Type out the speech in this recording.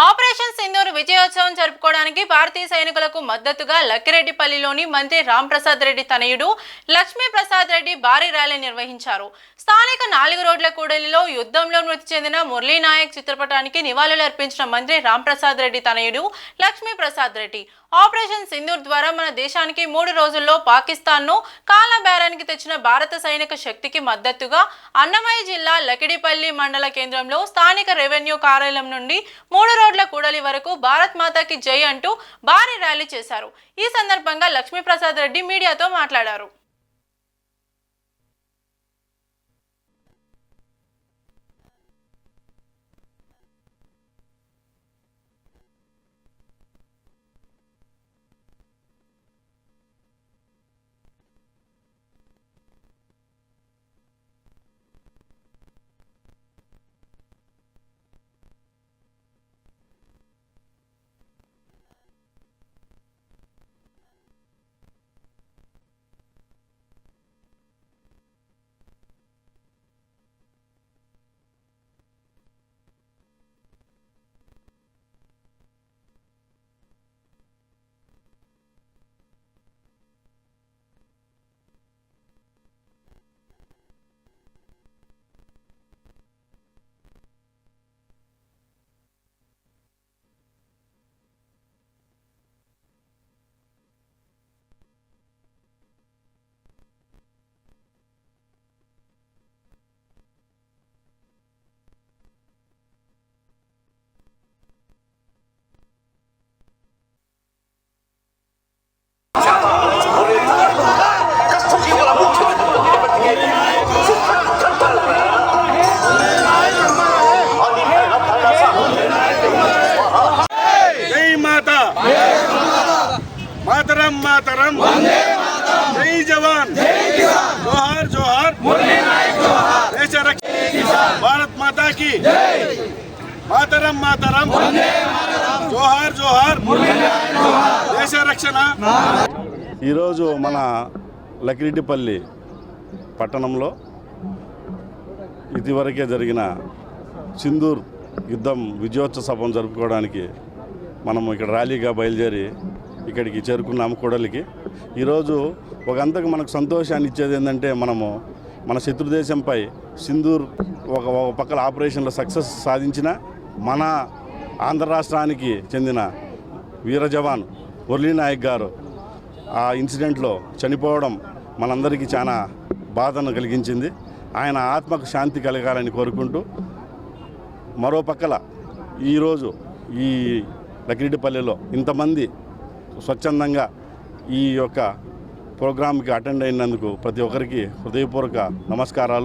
Operation Sindoor విజయోత్సవం జరుపుకోవడానికి భారతీయ సైనికులకు మద్దతుగా లక్కిరెడ్డిపల్లిలోని మంత్రి రాంప్రసాద్ రెడ్డి తనయుడు లక్ష్మీప్రసాద్ రెడ్డి భారీ ర్యాలీ నిర్వహించారు. స్థానిక 4 రోడ్ల కూడలిలో యుద్ధంలో మృతి చెందిన మురళీ నాయక్ చిత్రపటానికి నివాళులు అర్పించిన మంత్రి రాంప్రసాద్ రెడ్డి తనయుడు లక్ష్మీప్రసాద్ రెడ్డి ఆపరేషన్ సింధూర్ ద్వారా మన దేశానికి 3 రోజుల్లో పాకిస్తాన్ను కాలబేరానికి తెచ్చిన భారత సైనిక శక్తికి మద్దతుగా అన్నమయ్య జిల్లా లకిడిపల్లి మండల కేంద్రంలో స్థానిక రెవెన్యూ కార్యాలయం నుండి 3 రోడ్ల కూడలి వరకు భారత్ మాతాకి జై అంటూ భారీ ర్యాలీ చేశారు. ఈ సందర్భంగా లక్ష్మీప్రసాద్ రెడ్డి మీడియాతో మాట్లాడారు. मातरम मातरम जय जवान जोहार जोहार देश रक्षा भारत माता की मातरम मातरम जोहार जोहार देश रक्षण ఈరోజు మన లకిరెడ్డిపల్లి పట్టణంలో ఇదివరకే జరిగిన సింధూర్ యుద్ధం విజయోత్సవం జరుపుకోవడానికి మనము ఇక్కడ ర్యాలీగా బయలుదేరి ఇక్కడికి చేరుకున్నాము కూడలికి. ఈరోజు ఒక అంతకు మనకు సంతోషాన్ని ఇచ్చేది ఏంటంటే మనము మన శత్రుదేశంపై సింధూర్ ఒక పక్కల ఆపరేషన్లో సక్సెస్ సాధించిన మన ఆంధ్ర రాష్ట్రానికి చెందిన వీర జవాన్ మురళీ నాయక్ గారు ఆ ఇన్సిడెంట్లో చనిపోవడం మనందరికీ చాలా బాధను కలిగించింది. ఆయన ఆత్మకు శాంతి కలగాలని కోరుకుంటూ మరో పక్కల ఈరోజు ఈ లకిరెడ్డిపల్లిలో ఇంతమంది స్వచ్ఛందంగా ఈ యొక్క ప్రోగ్రాంకి అటెండ్ అయినందుకు ప్రతి ఒక్కరికి హృదయపూర్వక నమస్కారాలు.